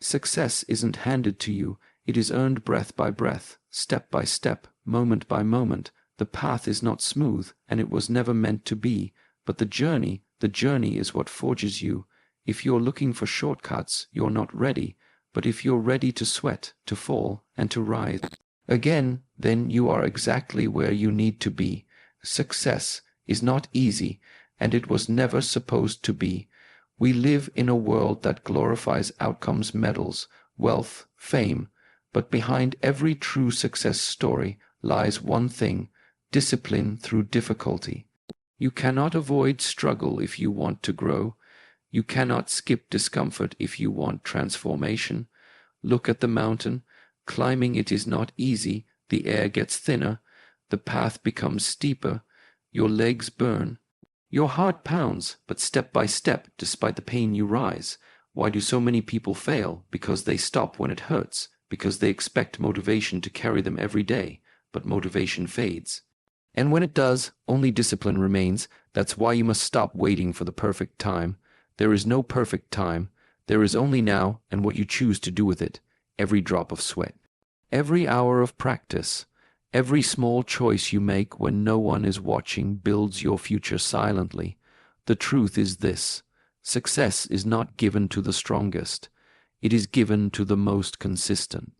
Success isn't handed to you, it is earned breath by breath, step by step, moment by moment. The path is not smooth, and it was never meant to be, but the journey is what forges you. If you're looking for shortcuts, you're not ready, but if you're ready to sweat, to fall, and to rise again, then you are exactly where you need to be. Success is not easy, and it was never supposed to be. We live in a world that glorifies outcomes, medals, wealth, fame, but behind every true success story lies one thing: discipline through difficulty. You cannot avoid struggle if you want to grow. You cannot skip discomfort if you want transformation. Look at the mountain. Climbing it is not easy. The air gets thinner. The path becomes steeper. Your legs burn. Your heart pounds, but step by step, despite the pain, you rise. Why do so many people fail? Because they stop when it hurts, because they expect motivation to carry them every day, but motivation fades. And when it does, only discipline remains. That's why you must stop waiting for the perfect time. There is no perfect time. There is only now and what you choose to do with it. Every drop of sweat, every hour of practice, every small choice you make when no one is watching builds your future silently. The truth is this: success is not given to the strongest. It is given to the most consistent.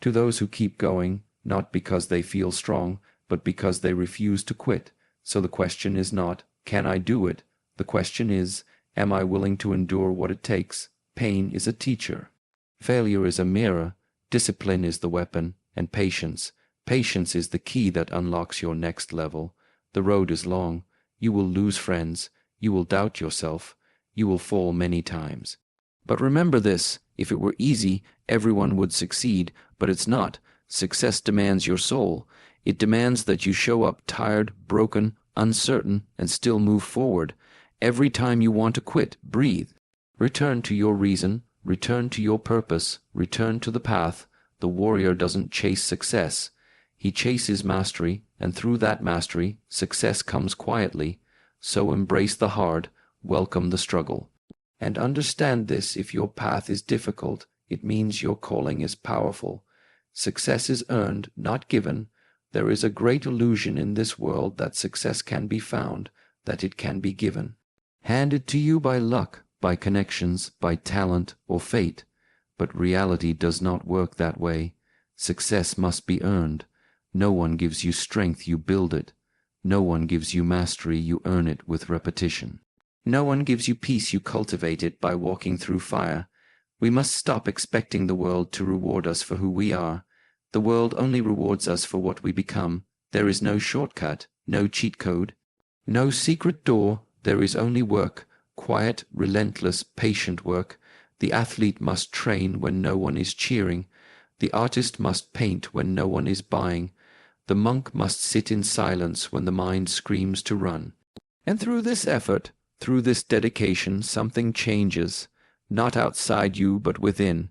To those who keep going, not because they feel strong, but because they refuse to quit. So the question is not, can I do it? The question is, am I willing to endure what it takes? Pain is a teacher. Failure is a mirror. Discipline is the weapon, and patience. Patience is the key that unlocks your next level. The road is long. You will lose friends. You will doubt yourself. You will fall many times. But remember this: if it were easy, everyone would succeed, but it's not. Success demands your soul. It demands that you show up tired, broken, uncertain, and still move forward. Every time you want to quit, breathe. Return to your reason. Return to your purpose. Return to the path. The warrior doesn't chase success. He chases mastery, and through that mastery, success comes quietly. So embrace the hard, welcome the struggle. And understand this: if your path is difficult, it means your calling is powerful. Success is earned, not given. There is a great illusion in this world that success can be found, that it can be given. Handed to you by luck, by connections, by talent, or fate. But reality does not work that way. Success must be earned. No one gives you strength, you build it. No one gives you mastery, you earn it with repetition. No one gives you peace, you cultivate it by walking through fire. We must stop expecting the world to reward us for who we are. The world only rewards us for what we become. There is no shortcut, no cheat code, no secret door. There is only work, quiet, relentless, patient work. The athlete must train when no one is cheering. The artist must paint when no one is buying. The monk must sit in silence when the mind screams to run. And through this effort, through this dedication, something changes, not outside you but within.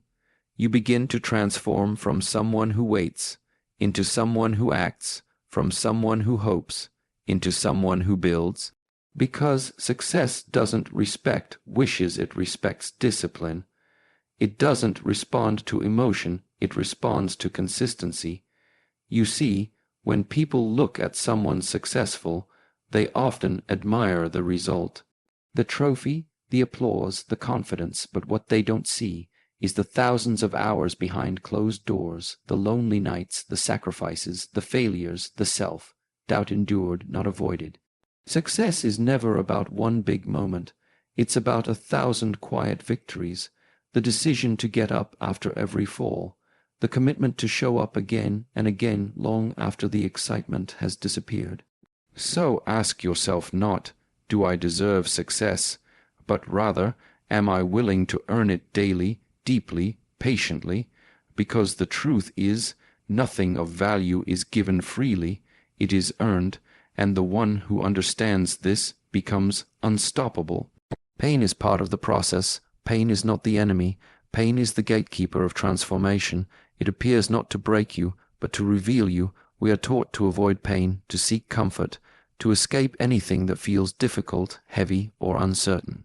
You begin to transform from someone who waits into someone who acts, from someone who hopes into someone who builds. Because success doesn't respect wishes, it respects discipline. It doesn't respond to emotion, it responds to consistency. You see, when people look at someone successful, they often admire the result. The trophy, the applause, the confidence, but what they don't see is the thousands of hours behind closed doors, the lonely nights, the sacrifices, the failures, the self-doubt endured, not avoided. Success is never about one big moment. It's about 1,000 quiet victories, the decision to get up after every fall, the commitment to show up again and again long after the excitement has disappeared. So ask yourself not, do I deserve success, but rather, am I willing to earn it daily, deeply, patiently? Because the truth is, nothing of value is given freely, it is earned, and the one who understands this becomes unstoppable. Pain is part of the process. Pain is not the enemy. Pain is the gatekeeper of transformation. It appears not to break you, but to reveal you. We are taught to avoid pain, to seek comfort, to escape anything that feels difficult, heavy, or uncertain.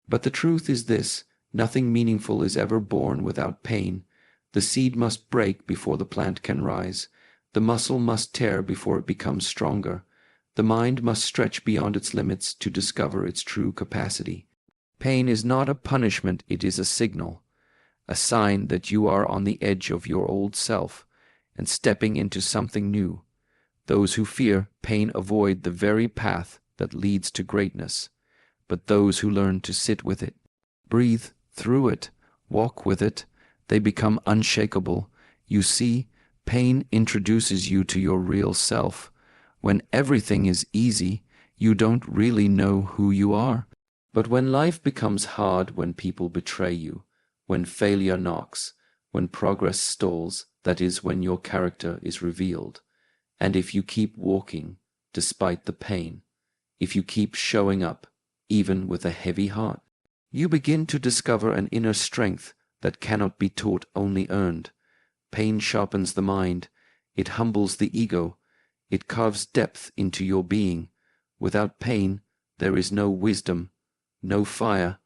But the truth is this: Nothing meaningful is ever born without pain. The seed must break before the plant can rise. The muscle must tear before it becomes stronger. The mind must stretch beyond its limits to discover its true capacity. Pain is not a punishment, it is a signal, a sign that you are on the edge of your old self and stepping into something new. Those who fear pain avoid the very path that leads to greatness, but those who learn to sit with it, breathe through it, walk with it, they become unshakable. You see, pain introduces you to your real self. When everything is easy, you don't really know who you are. But when life becomes hard, when people betray you, when failure knocks, when progress stalls, that is when your character is revealed. And if you keep walking, despite the pain, if you keep showing up, even with a heavy heart, you begin to discover an inner strength that cannot be taught, only earned. Pain sharpens the mind, it humbles the ego, it carves depth into your being. Without pain, there is no wisdom, no fire,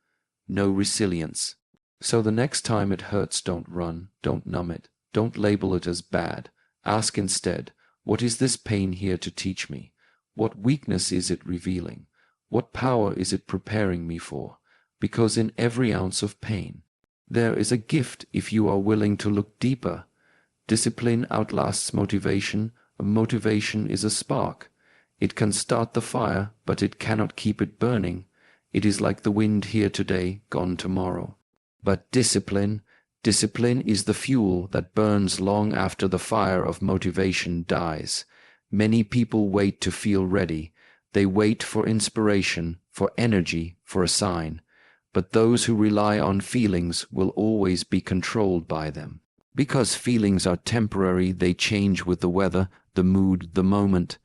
no resilience. So the next time it hurts, don't run, don't numb it, don't label it as bad. Ask instead, what is this pain here to teach me? What weakness is it revealing? What power is it preparing me for? Because in every ounce of pain, there is a gift if you are willing to look deeper. Discipline outlasts motivation. A motivation is a spark. It can start the fire, but it cannot keep it burning. It is like the wind here today, gone tomorrow. But discipline is the fuel that burns long after the fire of motivation dies. Many people wait to feel ready. They wait for inspiration, for energy, for a sign. But those who rely on feelings will always be controlled by them. Because feelings are temporary, they change with the weather, the mood, the moment.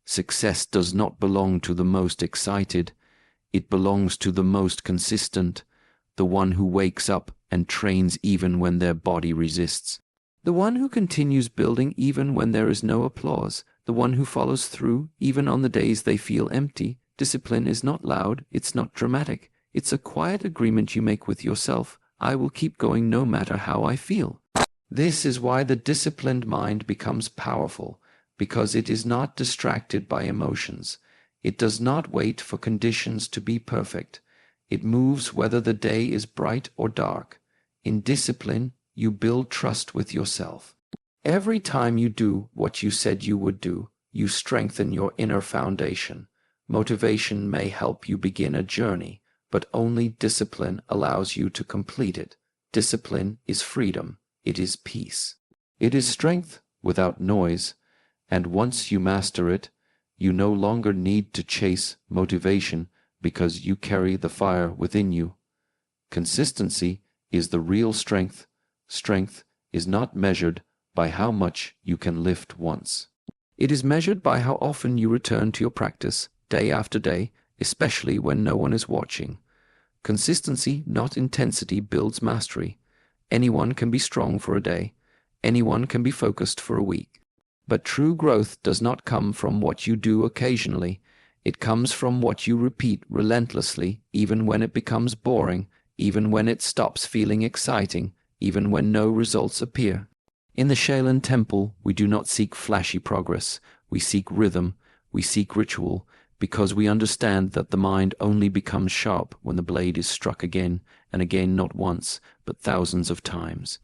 Success does not belong to the most excited. It belongs to the most consistent, the one who wakes up and trains even when their body resists. The one who continues building even when there is no applause, the one who follows through even on the days they feel empty. Discipline is not loud, it's not dramatic. It's a quiet agreement you make with yourself. I will keep going no matter how I feel. This is why the disciplined mind becomes powerful, because it is not distracted by emotions. It does not wait for conditions to be perfect. It moves whether the day is bright or dark. In discipline, you build trust with yourself. Every time you do what you said you would do, you strengthen your inner foundation. Motivation may help you begin a journey, but only discipline allows you to complete it. Discipline is freedom. It is peace. It is strength without noise, and once you master it, you no longer need to chase motivation because you carry the fire within you. Consistency is the real strength. Strength is not measured by how much you can lift once. It is measured by how often you return to your practice, day after day, especially when no one is watching. Consistency, not intensity, builds mastery. Anyone can be strong for a day. Anyone can be focused for a week. But true growth does not come from what you do occasionally. It comes from what you repeat relentlessly, even when it becomes boring, even when it stops feeling exciting, even when no results appear. In the Shaolin temple, we do not seek flashy progress. We seek rhythm. We seek ritual, because we understand that the mind only becomes sharp when the blade is struck again and again, not once, but thousands of times.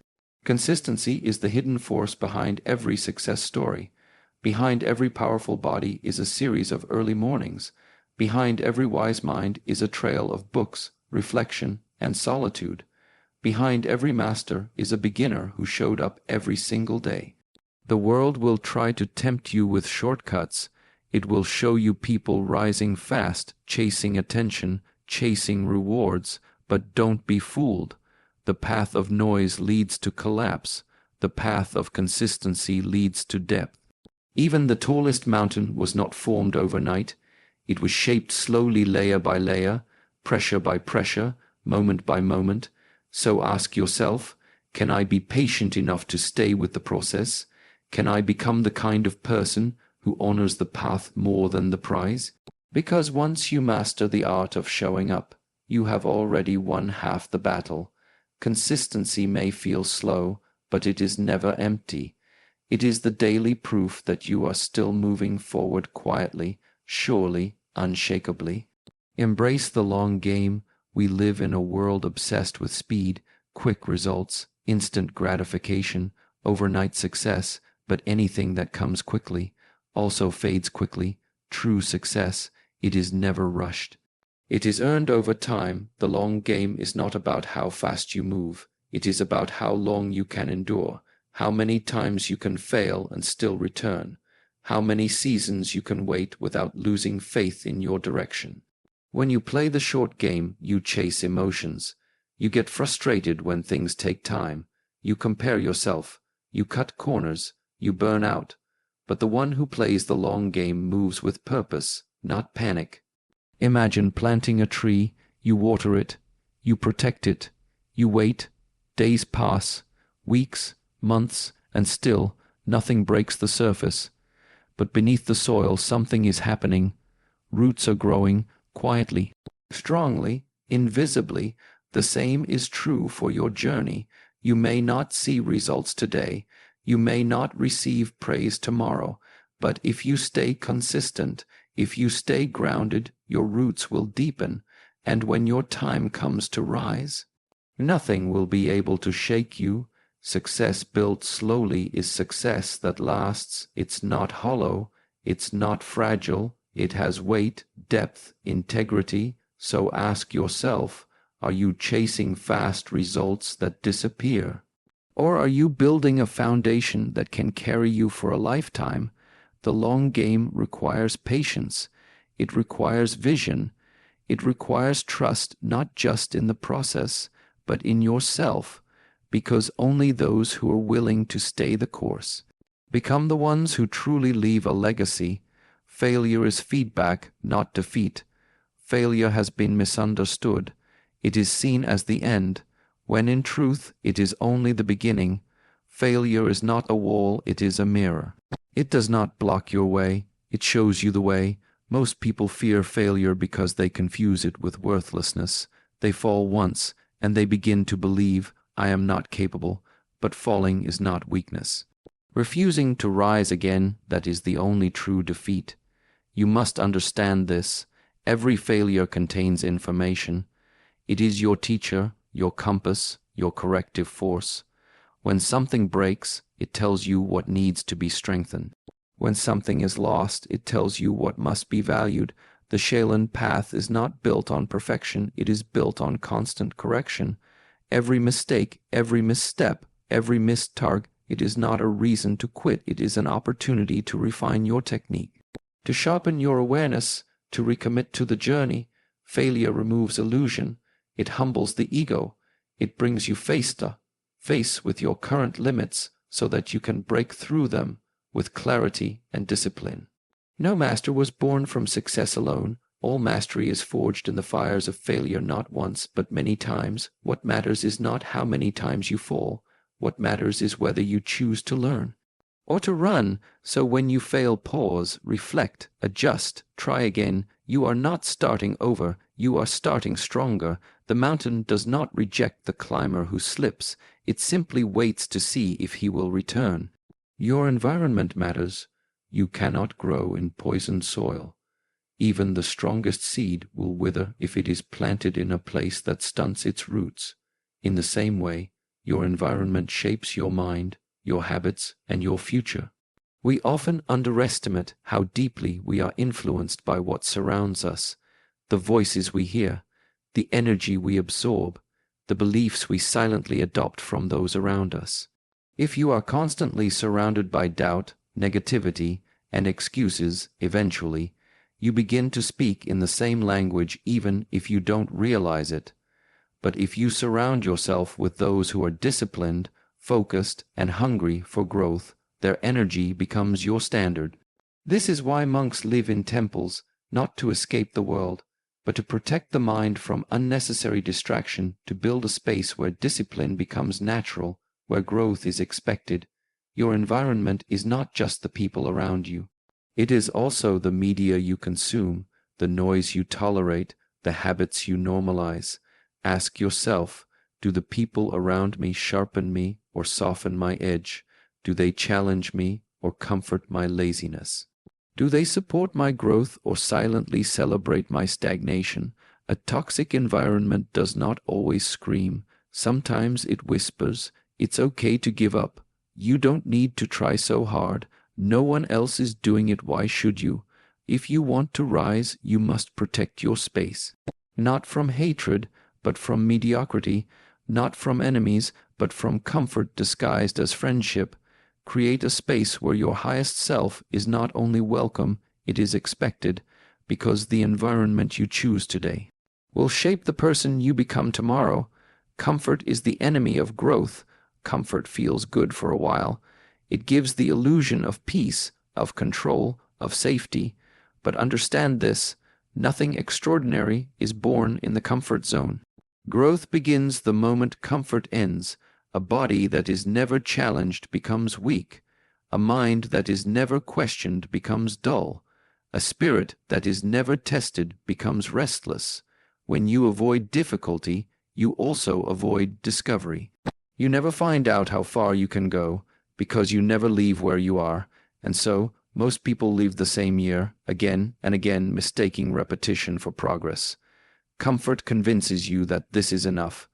Consistency is the hidden force behind every success story. Behind every powerful body is a series of early mornings. Behind every wise mind is a trail of books, reflection, and solitude. Behind every master is a beginner who showed up every single day. The world will try to tempt you with shortcuts. It will show you people rising fast, chasing attention, chasing rewards, but don't be fooled. The path of noise leads to collapse. The path of consistency leads to depth. Even the tallest mountain was not formed overnight. It was shaped slowly, layer by layer, pressure by pressure, moment by moment. So ask yourself, can I be patient enough to stay with the process? Can I become the kind of person who honors the path more than the prize? Because once you master the art of showing up, you have already won half the battle. Consistency may feel slow, but it is never empty. It is the daily proof that you are still moving forward quietly, surely, unshakably. Embrace the long game. We live in a world obsessed with speed, quick results, instant gratification, overnight success, but anything that comes quickly also fades quickly. True success, it is never rushed. It is earned over time. The long game is not about how fast you move. It is about how long you can endure, how many times you can fail and still return, how many seasons you can wait without losing faith in your direction. When you play the short game, you chase emotions. You get frustrated when things take time. You compare yourself. You cut corners. You burn out. But the one who plays the long game moves with purpose, not panic. Imagine planting a tree. You water it. You protect it. You wait. Days pass. Weeks, months, and still nothing breaks the surface. But beneath the soil something is happening. Roots are growing, quietly, strongly, invisibly. The same is true for your journey. You may not see results today. You may not receive praise tomorrow. But if you stay consistent, if you stay grounded, your roots will deepen. And when your time comes to rise, nothing will be able to shake you. Success built slowly is success that lasts. It's not hollow. It's not fragile. It has weight, depth, integrity. So ask yourself, are you chasing fast results that disappear? Or are you building a foundation that can carry you for a lifetime? The long game requires patience. It requires vision. It requires trust, not just in the process, but in yourself, because only those who are willing to stay the course become the ones who truly leave a legacy. Failure is feedback, not defeat. Failure has been misunderstood. It is seen as the end, when in truth it is only the beginning. Failure is not a wall, it is a mirror. It does not block your way, it shows you the way. Most people fear failure because they confuse it with worthlessness. They fall once, and they begin to believe, I am not capable, but falling is not weakness. Refusing to rise again, that is the only true defeat. You must understand this. Every failure contains information. It is your teacher, your compass, your corrective force. When something breaks, it tells you what needs to be strengthened. When something is lost, it tells you what must be valued. The Shaolin path is not built on perfection, it is built on constant correction. Every mistake, every misstep, every missed target, it is not a reason to quit, it is an opportunity to refine your technique, to sharpen your awareness, to recommit to the journey. Failure removes illusion. It humbles the ego. It brings you face to face with your current limits so that you can break through them with clarity and discipline. No master was born from success alone. All mastery is forged in the fires of failure, not once, but many times. What matters is not how many times you fall. What matters is whether you choose to learn or to run. So when you fail, pause, reflect, adjust, try again. You are not starting over, you are starting stronger. The mountain does not reject the climber who slips, it simply waits to see if he will return. Your environment matters. You cannot grow in poisoned soil. Even the strongest seed will wither if it is planted in a place that stunts its roots. In the same way, your environment shapes your mind, your habits, and your future. We often underestimate how deeply we are influenced by what surrounds us, the voices we hear, the energy we absorb, the beliefs we silently adopt from those around us. If you are constantly surrounded by doubt, negativity, and excuses, eventually, you begin to speak in the same language even if you don't realize it. But if you surround yourself with those who are disciplined, focused, and hungry for growth, their energy becomes your standard. This is why monks live in temples, not to escape the world, but to protect the mind from unnecessary distraction, to build a space where discipline becomes natural, where growth is expected. Your environment is not just the people around you. It is also the media you consume, the noise you tolerate, the habits you normalize. Ask yourself, do the people around me sharpen me or soften my edge? Do they challenge me or comfort my laziness? Do they support my growth or silently celebrate my stagnation? A toxic environment does not always scream. Sometimes it whispers, "It's okay to give up. You don't need to try so hard. No one else is doing it. Why should you?" If you want to rise, you must protect your space. Not from hatred, but from mediocrity. Not from enemies, but from comfort disguised as friendship. Create a space where your highest self is not only welcome, it is expected, because the environment you choose today will shape the person you become tomorrow. Comfort is the enemy of growth. Comfort feels good for a while. It gives the illusion of peace, of control, of safety. But understand this, nothing extraordinary is born in the comfort zone. Growth begins the moment comfort ends. A body that is never challenged becomes weak. A mind that is never questioned becomes dull. A spirit that is never tested becomes restless. When you avoid difficulty, you also avoid discovery. You never find out how far you can go, because you never leave where you are, and so most people leave the same year, again and again, mistaking repetition for progress. Comfort convinces you that this is enough,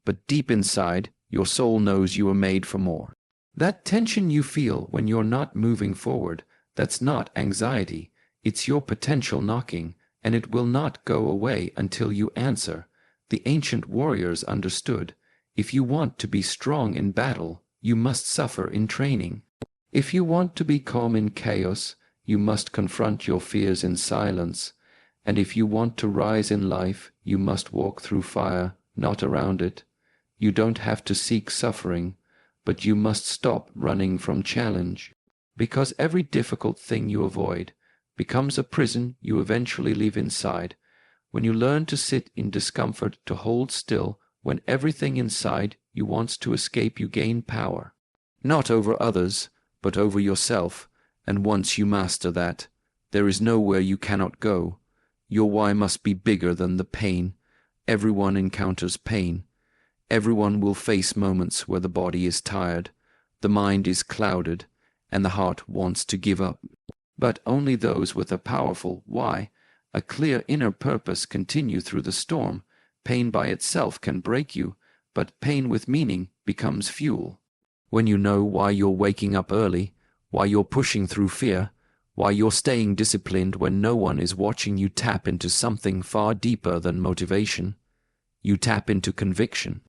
but deep inside, your soul knows you are made for more. That tension you feel when you're not moving forward, that's not anxiety, it's your potential knocking, and it will not go away until you answer. The ancient warriors understood. If you want to be strong in battle, you must suffer in training. If you want to be calm in chaos, you must confront your fears in silence. And if you want to rise in life, you must walk through fire, not around it. You don't have to seek suffering, but you must stop running from challenge. Because every difficult thing you avoid becomes a prison you eventually live inside. When you learn to sit in discomfort, to hold still, when everything inside you wants to escape, you gain power. Not over others, but over yourself, and once you master that, there is nowhere you cannot go. Your why must be bigger than the pain. Everyone encounters pain. Everyone will face moments where the body is tired, the mind is clouded, and the heart wants to give up. But only those with a powerful why, a clear inner purpose, continue through the storm. Pain by itself can break you, but pain with meaning becomes fuel. When you know why you're waking up early, why you're pushing through fear, why you're staying disciplined when no one is watching, you tap into something far deeper than motivation. You tap into conviction.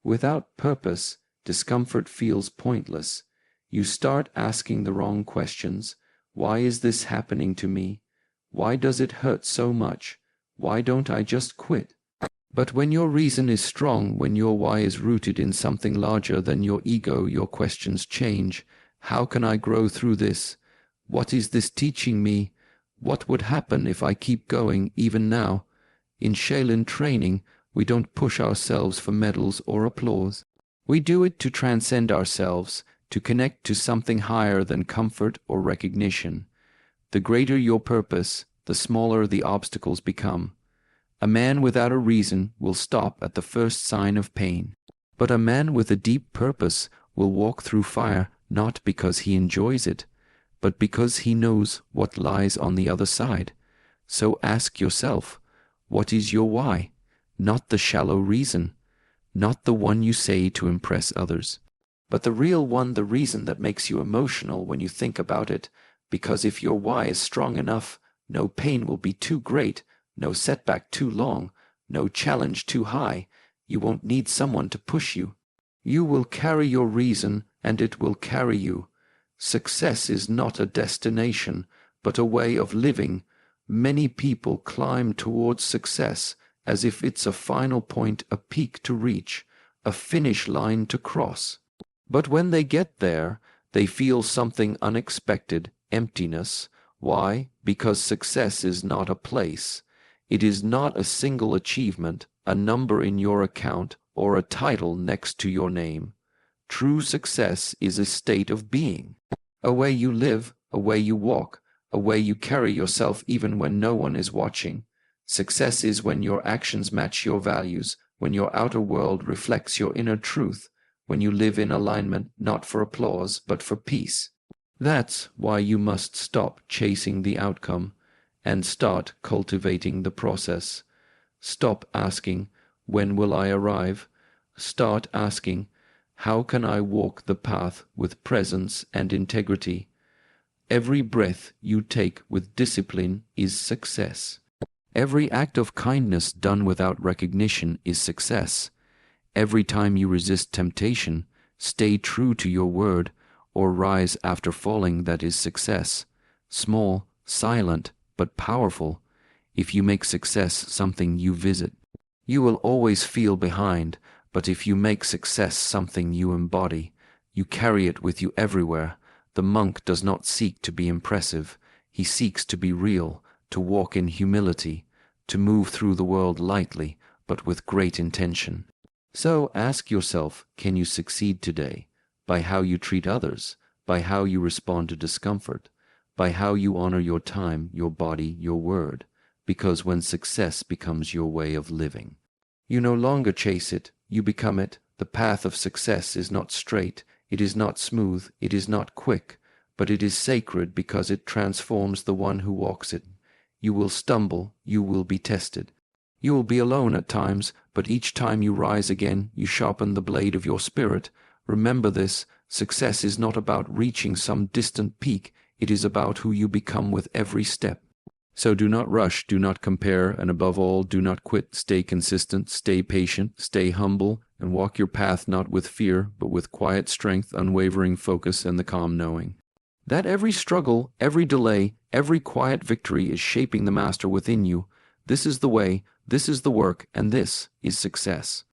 Without purpose, discomfort feels pointless. You start asking the wrong questions. Why is this happening to me? Why does it hurt so much? Why don't I just quit? But when your reason is strong, when your why is rooted in something larger than your ego, your questions change. How can I grow through this? What is this teaching me? What would happen if I keep going even now? In Shaolin training, we don't push ourselves for medals or applause. We do it to transcend ourselves, to connect to something higher than comfort or recognition. The greater your purpose, the smaller the obstacles become. A man without a reason will stop at the first sign of pain. But a man with a deep purpose will walk through fire not because he enjoys it, but because he knows what lies on the other side. So ask yourself, what is your why? Not the shallow reason, not the one you say to impress others, but the real one, the reason that makes you emotional when you think about it. Because if your why is strong enough, no pain will be too great, no setback too long, no challenge too high. You won't need someone to push you. You will carry your reason, and it will carry you. Success is not a destination, but a way of living. Many people climb towards success as if it's a final point, a peak to reach, a finish line to cross. But when they get there, they feel something unexpected, emptiness. Why? Because success is not a place. It is not a single achievement, a number in your account, or a title next to your name. True success is a state of being, a way you live, a way you walk, a way you carry yourself even when no one is watching. Success is when your actions match your values, when your outer world reflects your inner truth, when you live in alignment not for applause but for peace. That's why you must stop chasing the outcome and start cultivating the process. Stop asking, when will I arrive? Start asking, how can I walk the path with presence and integrity? Every breath you take with discipline is success. Every act of kindness done without recognition is success. Every time you resist temptation, stay true to your word, or rise after falling, that is success. Small, silent, but powerful. If you make success something you visit, you will always feel behind, but if you make success something you embody, you carry it with you everywhere. The monk does not seek to be impressive. He seeks to be real, to walk in humility, to move through the world lightly, but with great intention. So ask yourself, can you succeed today? By how you treat others, by how you respond to discomfort, by how you honor your time, your body, your word. Because when success becomes your way of living, you no longer chase it, you become it. The path of success is not straight, it is not smooth, it is not quick, but it is sacred because it transforms the one who walks it. You will stumble, you will be tested. You will be alone at times, but each time you rise again, you sharpen the blade of your spirit. Remember this, success is not about reaching some distant peak, it is about who you become with every step. So do not rush, do not compare, and above all, do not quit. Stay consistent, stay patient, stay humble, and walk your path not with fear, but with quiet strength, unwavering focus, and the calm knowing that every struggle, every delay, every quiet victory is shaping the master within you. This is the way, this is the work, and this is success.